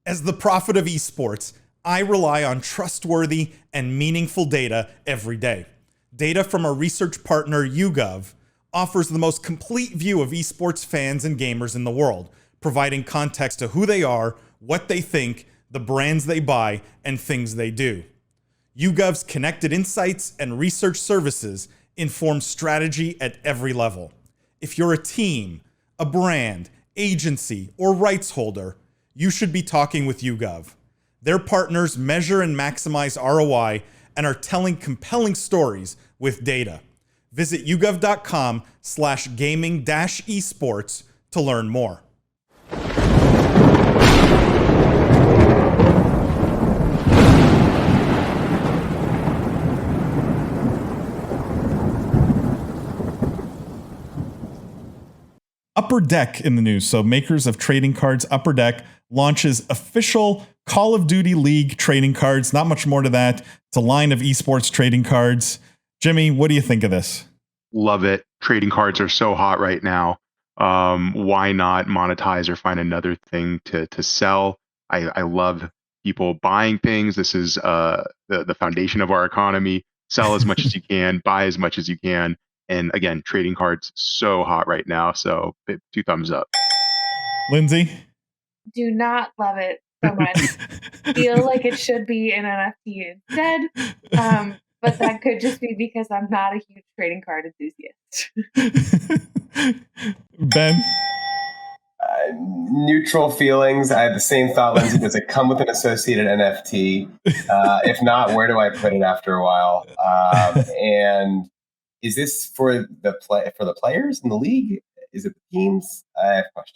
As the prophet of esports, I rely on trustworthy and meaningful data every day. Data from our research partner, YouGov, offers the most complete view of esports fans and gamers in the world, providing context to who they are, what they think, the brands they buy, and things they do. YouGov's connected insights and research services inform strategy at every level. If you're a team, a brand, agency, or rights holder, you should be talking with YouGov. Their partners measure and maximize ROI and are telling compelling stories with data. Visit yougov.com/gaming-esports to learn more. Upper Deck in the news. So makers of trading cards, Upper Deck launches official Call of Duty League trading cards. Not much more to that. It's a line of esports trading cards. Jimmy, what do you think of this? Love it. Trading cards are so hot right now. Why not monetize or find another thing to sell? I love people buying things. This is the foundation of our economy. Sell as much as you can, buy as much as you can. And again, trading cards so hot right now. So 2 thumbs up. Lindsay? Do not love it so much. Feel like it should be an NFT instead. But that could just be because I'm not a huge trading card enthusiast. Ben? Neutral feelings. I have the same thought, Lindsay. Does it come with an associated NFT? If not, where do I put it after a while? And is this for the players in the league? Is it the teams? I have questions.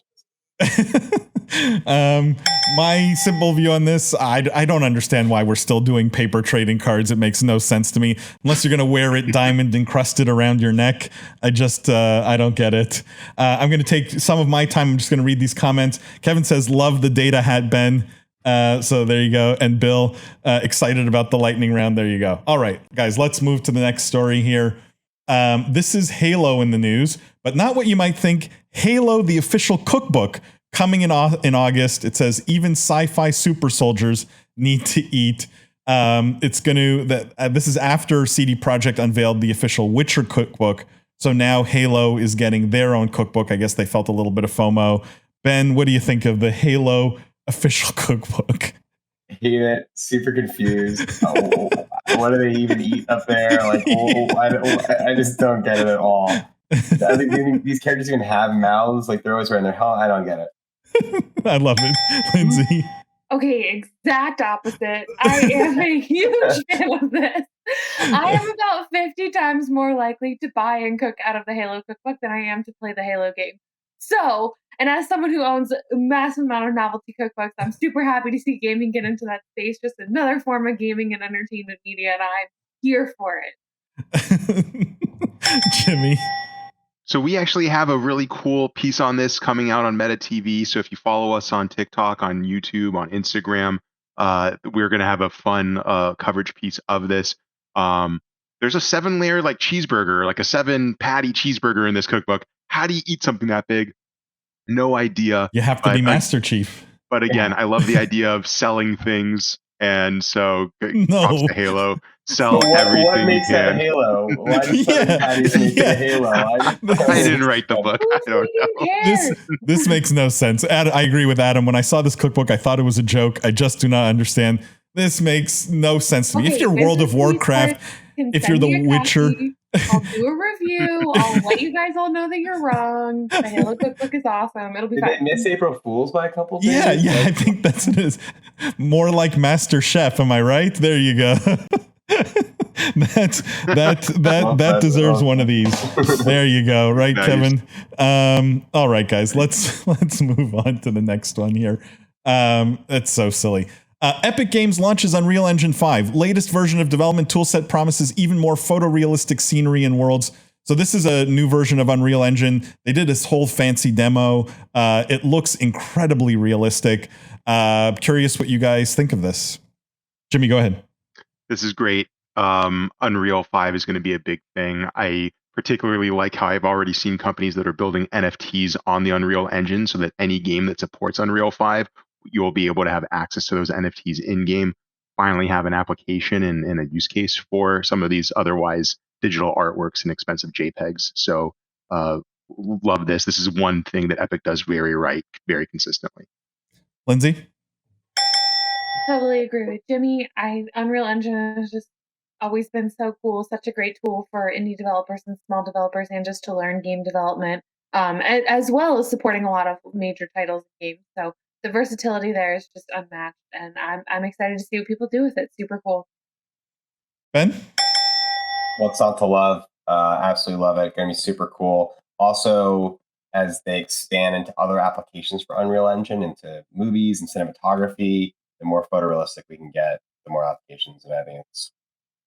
My simple view on this, I don't understand why we're still doing paper trading cards. It makes no sense to me unless you're going to wear it diamond encrusted around your neck. I don't get it. I'm going to take some of my time. I'm just going to read these comments. Kevin says, love the data hat, Ben. So there you go. And Bill, excited about the lightning round. There you go. All right, guys, let's move to the next story here. This is Halo in the news, but not what you might think. Halo, the official cookbook, coming in August. It says even sci-fi super soldiers need to eat. This is after CD Projekt unveiled the official Witcher cookbook. So now Halo is getting their own cookbook. I guess they felt a little bit of FOMO. Ben, what do you think of the Halo official cookbook? Hate it. Super confused. What do they even eat up there? Like, I just don't get it at all. I think these characters even have mouths. Like, they're always wearing their helmet. I don't get it. I love it. Lindsay? Okay, exact opposite. I am a huge fan of this. I am about 50 times more likely to buy and cook out of the Halo cookbook than I am to play the Halo game. So, and as someone who owns a massive amount of novelty cookbooks, I'm super happy to see gaming get into that space. Just another form of gaming and entertainment media, and I'm here for it. Jimmy? So we actually have a really cool piece on this coming out on Meta TV. So if you follow us on TikTok, on YouTube, on Instagram, we're going to have a fun coverage piece of this. There's a 7-layer like cheeseburger, like a 7-patty cheeseburger in this cookbook. How do you eat something that big? No idea. You have to be Master Chief. But again, I love the idea of selling things. And so props to Halo. Sell everything what makes you can. that a Halo? Why does patties make it a Halo? I didn't write the book. I don't know. This makes no sense. I agree with Adam. When I saw this cookbook, I thought it was a joke. I just do not understand. This makes no sense to me. If you're World of Warcraft, if you're The Witcher, I'll do a review. I'll let you guys all know that you're wrong. The Halo cookbook is awesome. It'll be Did fun. they miss April Fools by a couple days? Yeah, I think that's what it is. More like Master Chef, am I right? There you go. that deserves one of these. There you go, right, nice. Kevin? All right, guys, let's move on to the next one here. That's so silly. Epic Games launches Unreal Engine 5. Latest version of development toolset promises even more photorealistic scenery and worlds. So this is a new version of Unreal Engine. They did this whole fancy demo. It looks incredibly realistic. Curious what you guys think of this. Jimmy, go ahead. This is great. Unreal 5 is going to be a big thing. I particularly like how I've already seen companies that are building NFTs on the Unreal Engine so that any game that supports Unreal 5 you'll be able to have access to those NFTs in game, finally have an application and a use case for some of these otherwise digital artworks and expensive JPEGs. So love this. This is one thing that Epic does very consistently. Lindsay? Totally agree with Jimmy. Unreal Engine has just always been so cool, such a great tool for indie developers and small developers, and just to learn game development, as well as supporting a lot of major titles and games. So the versatility there is just unmatched, and I'm excited to see what people do with it. Super cool. Ben? What's not to love? Absolutely love it. Going to be super cool. Also, as they expand into other applications for Unreal Engine, into movies and cinematography, the more photorealistic we can get, the more applications, and I think it's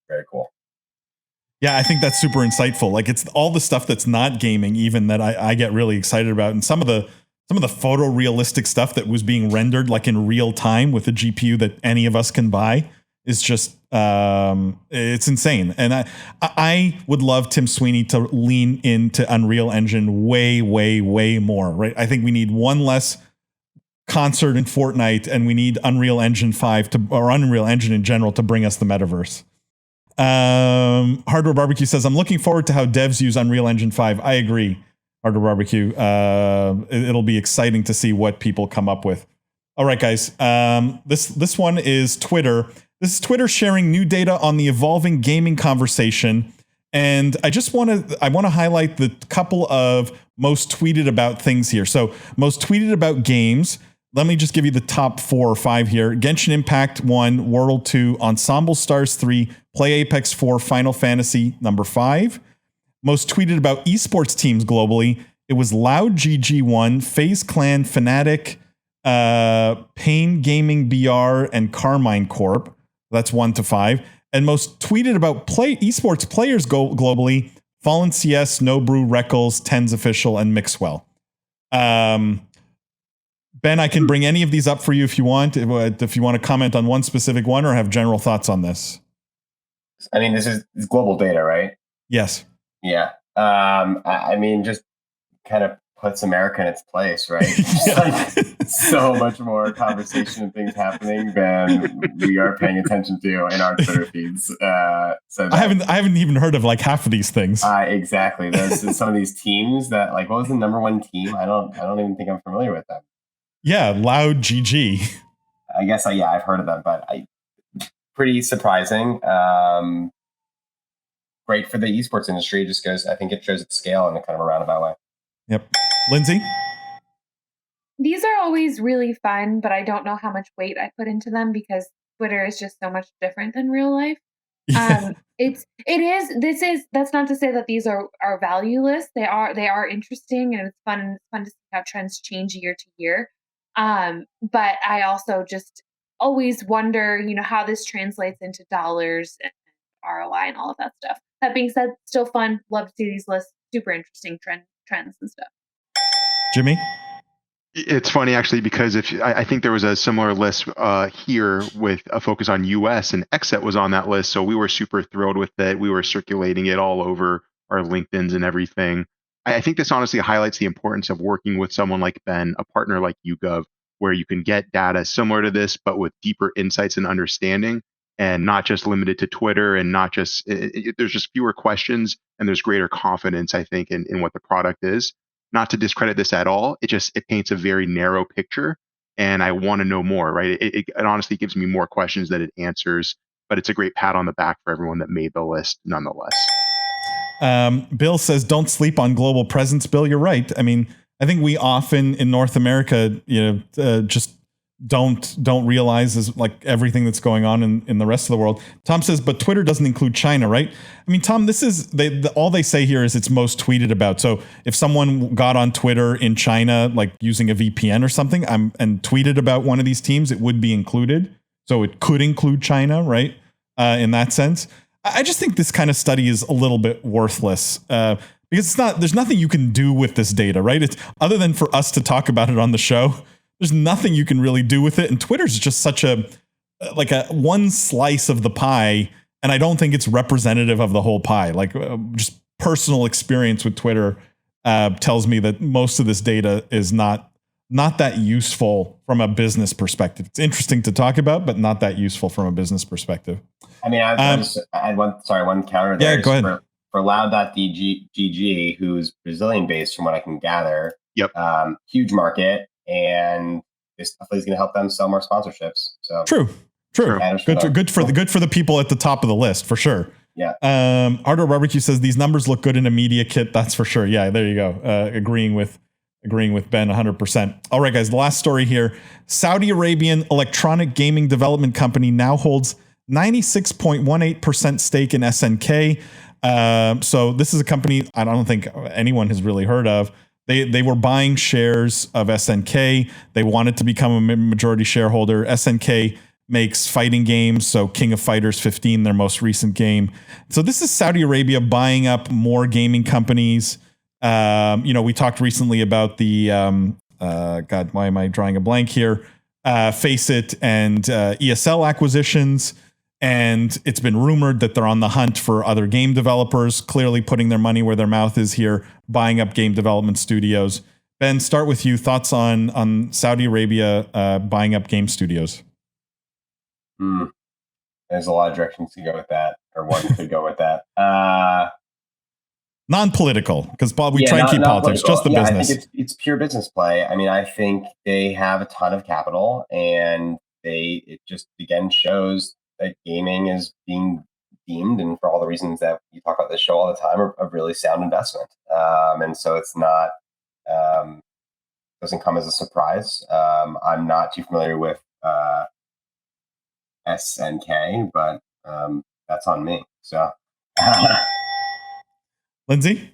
very cool. Yeah, I think that's super insightful. Like, it's all the stuff that's not gaming even that I get really excited about. And some of the photorealistic stuff that was being rendered like in real time with a GPU that any of us can buy is just it's insane. And I would love Tim Sweeney to lean into Unreal Engine way more, right? I think we need one less concert in Fortnite, and we need Unreal Engine 5 or Unreal Engine in general to bring us the metaverse. Hardware Barbecue says, I'm looking forward to how devs use Unreal Engine 5. I agree, Hardware Barbecue. It'll be exciting to see what people come up with. All right, guys. This one is Twitter. This is Twitter sharing new data on the evolving gaming conversation. And I want to highlight the couple of most tweeted about things here. So most tweeted about games. Let me just give you the top 4 or 5 here. Genshin Impact 1, World 2, Ensemble Stars 3, Play Apex 4, Final Fantasy number 5. Most tweeted about esports teams globally. It was Loud GG 1, FaZe Clan, Fnatic, Pain Gaming BR, and Carmine Corp. That's 1 to 5. And most tweeted about esports players globally, Fallen CS, Nobrew, Reckles, Tens Official, and Mixwell. Ben, I can bring any of these up for you if you want. If you want to comment on one specific one or have general thoughts on this. I mean, this is global data, right? Yes. Yeah. I mean, just kind of puts America in its place, right? Like, so much more conversation and things happening than we are paying attention to in our Twitter feeds. So I haven't even heard of like half of these things. Exactly. There's some of these teams that, like, what was the number 1 team? I don't even think I'm familiar with them. Yeah, Loud GG. I guess I've heard of them, but pretty surprising. Great for the esports industry. Just goes, I think it shows its scale in a kind of a roundabout way. Yep. Lindsay? These are always really fun, but I don't know how much weight I put into them because Twitter is just so much different than real life. Yeah. That's not to say that these are valueless. They are interesting, and it's fun to see how trends change year to year. But I also just always wonder, how this translates into dollars and ROI and all of that stuff. That being said, still fun. Love to see these lists. Super interesting trends and stuff. Jimmy? It's funny actually, because I think there was a similar list here with a focus on US, and Xset was on that list. So we were super thrilled with it. We were circulating it all over our LinkedIns and everything. I think this honestly highlights the importance of working with someone like Ben, a partner like YouGov, where you can get data similar to this, but with deeper insights and understanding, and not just limited to Twitter, and not just, there's just fewer questions, and there's greater confidence, I think, in what the product is. Not to discredit this at all. It paints a very narrow picture, and I want to know more, right? It honestly gives me more questions than it answers, but it's a great pat on the back for everyone that made the list nonetheless. Bill says, don't sleep on global presence. Bill, you're right. I mean, I think we often in North America, just don't realize is like everything that's going on in the rest of the world. Tom says, but Twitter doesn't include China, right? I mean, Tom, this is all they say here is it's most tweeted about. So if someone got on Twitter in China, like using a VPN or something, and tweeted about one of these teams, it would be included. So it could include China, right? In that sense. I just think this kind of study is a little bit worthless because there's nothing you can do with this data, right? It's other than for us to talk about it on the show. There's nothing you can really do with it. And Twitter's just such a one slice of the pie. And I don't think it's representative of the whole pie. Like just personal experience with Twitter tells me that most of this data is not not that useful from a business perspective. It's interesting to talk about, but not that useful from a business perspective. I mean, I had one counter there. Yeah, go ahead. For Loud.gg, who's Brazilian based from what I can gather. Yep. Huge market, and this definitely is going to help them sell more sponsorships. So True. Good for the people at the top of the list for sure. Yeah. Hardware Barbecue says these numbers look good in a media kit. That's for sure. Yeah, there you go. Agreeing with Ben 100%. All right, guys, the last story here. Saudi Arabian electronic gaming development company now holds 96.18% stake in SNK. So this is a company I don't think anyone has really heard of. They were buying shares of SNK. They wanted to become a majority shareholder. SNK makes fighting games. So King of Fighters 15, their most recent game. So this is Saudi Arabia buying up more gaming companies. We talked recently about the, God, why am I drawing a blank here? Faceit and ESL acquisitions. And it's been rumored that they're on the hunt for other game developers, clearly putting their money where their mouth is here, buying up game development studios. Ben, start with you. Thoughts on Saudi Arabia buying up game studios? There's a lot of directions to go with that, or one could go with that. Non-political, because we try and keep politics, just the business. I think it's pure business play. I mean, I think they have a ton of capital, and it just again shows that gaming is being deemed, and for all the reasons that you talk about this show all the time, a really sound investment. And so it's not doesn't come as a surprise. I'm not too familiar with SNK, but that's on me. So, Lindsay?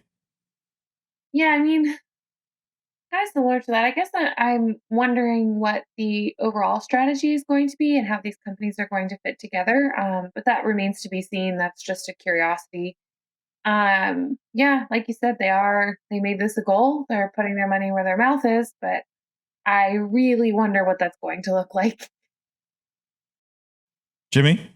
Yeah, I mean, kind of similar to that. I guess I'm wondering what the overall strategy is going to be and how these companies are going to fit together. But that remains to be seen. That's just a curiosity. Yeah, like you said, they made this a goal. They're putting their money where their mouth is, but I really wonder what that's going to look like. Jimmy?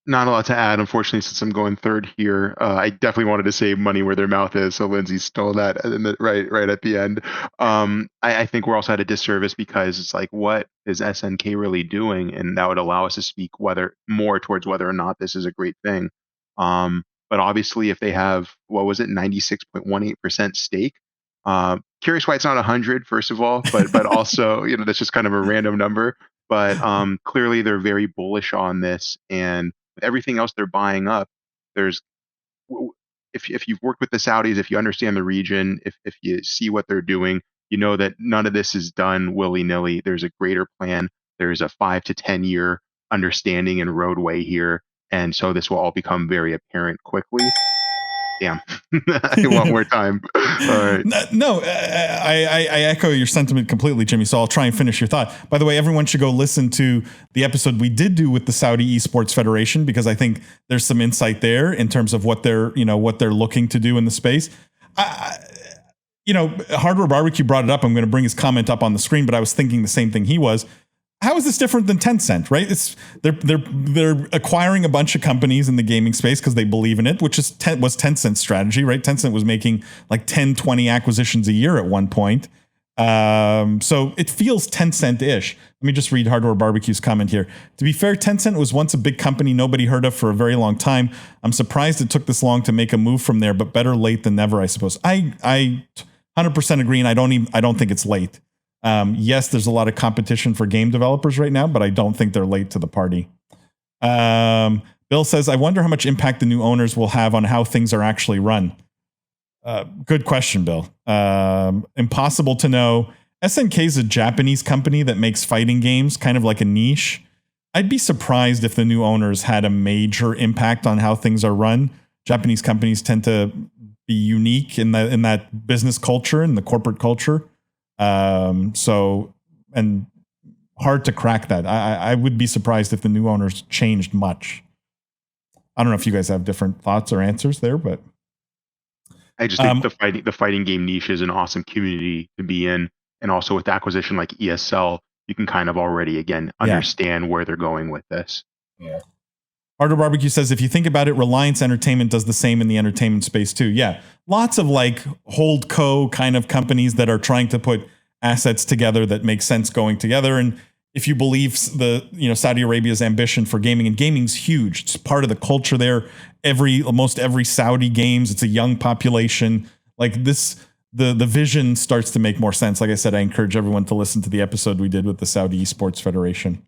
Not a lot to add, unfortunately, since I'm going third here. I definitely wanted to say money where their mouth is, so Lindsay stole that right at the end. I think we're also at a disservice because it's like, what is SNK really doing? And that would allow us to speak more towards whether or not this is a great thing. But obviously, if they have, 96.18% stake, curious why it's not 100, first of all, but also, that's just kind of a random number. But clearly, they're very bullish on this, and with everything else they're buying up, if you've worked with the Saudis, if you understand the region, if you see what they're doing, you know that none of this is done willy-nilly. There's a greater plan. There's a 5 to 10 year understanding and roadway here, and so this will all become very apparent quickly. Damn, I want more time. All right. No, I echo your sentiment completely, Jimmy. So I'll try and finish your thought. By the way, everyone should go listen to the episode we did do with the Saudi Esports Federation, because I think there's some insight there in terms of what they're looking to do in the space. Hardware Barbecue brought it up. I'm going to bring his comment up on the screen, but I was thinking the same thing he was. How is this different than Tencent, right? They're acquiring a bunch of companies in the gaming space because they believe in it, which was Tencent's strategy, right? Tencent was making like 10, 20 acquisitions a year at one point. So it feels Tencent-ish. Let me just read Hardware Barbecue's comment here. To be fair, Tencent was once a big company nobody heard of for a very long time. I'm surprised it took this long to make a move from there, but better late than never, I suppose. I 100% agree, and I don't think it's late. Yes, there's a lot of competition for game developers right now, but I don't think they're late to the party. Bill says, I wonder how much impact the new owners will have on how things are actually run. Good question, Bill. Impossible to know. SNK is a Japanese company that makes fighting games, kind of like a niche. I'd be surprised if the new owners had a major impact on how things are run. Japanese companies tend to be unique in that business culture and the corporate culture. And hard to crack that. I would be surprised if the new owners changed much. I don't know if you guys have different thoughts or answers there, but I just think the fighting game niche is an awesome community to be in. And also with acquisition like ESL, you can kind of already, again, understand where they're going with this. Yeah. Hardware Barbecue says, if you think about it, Reliance Entertainment does the same in the entertainment space too. Yeah. Lots of like holdco kind of companies that are trying to put assets together that make sense going together. And if you believe Saudi Arabia's ambition for gaming, and gaming's huge, it's part of the culture there. Almost every Saudi games, it's a young population. Like this, the vision starts to make more sense. Like I said, I encourage everyone to listen to the episode we did with the Saudi Esports Federation.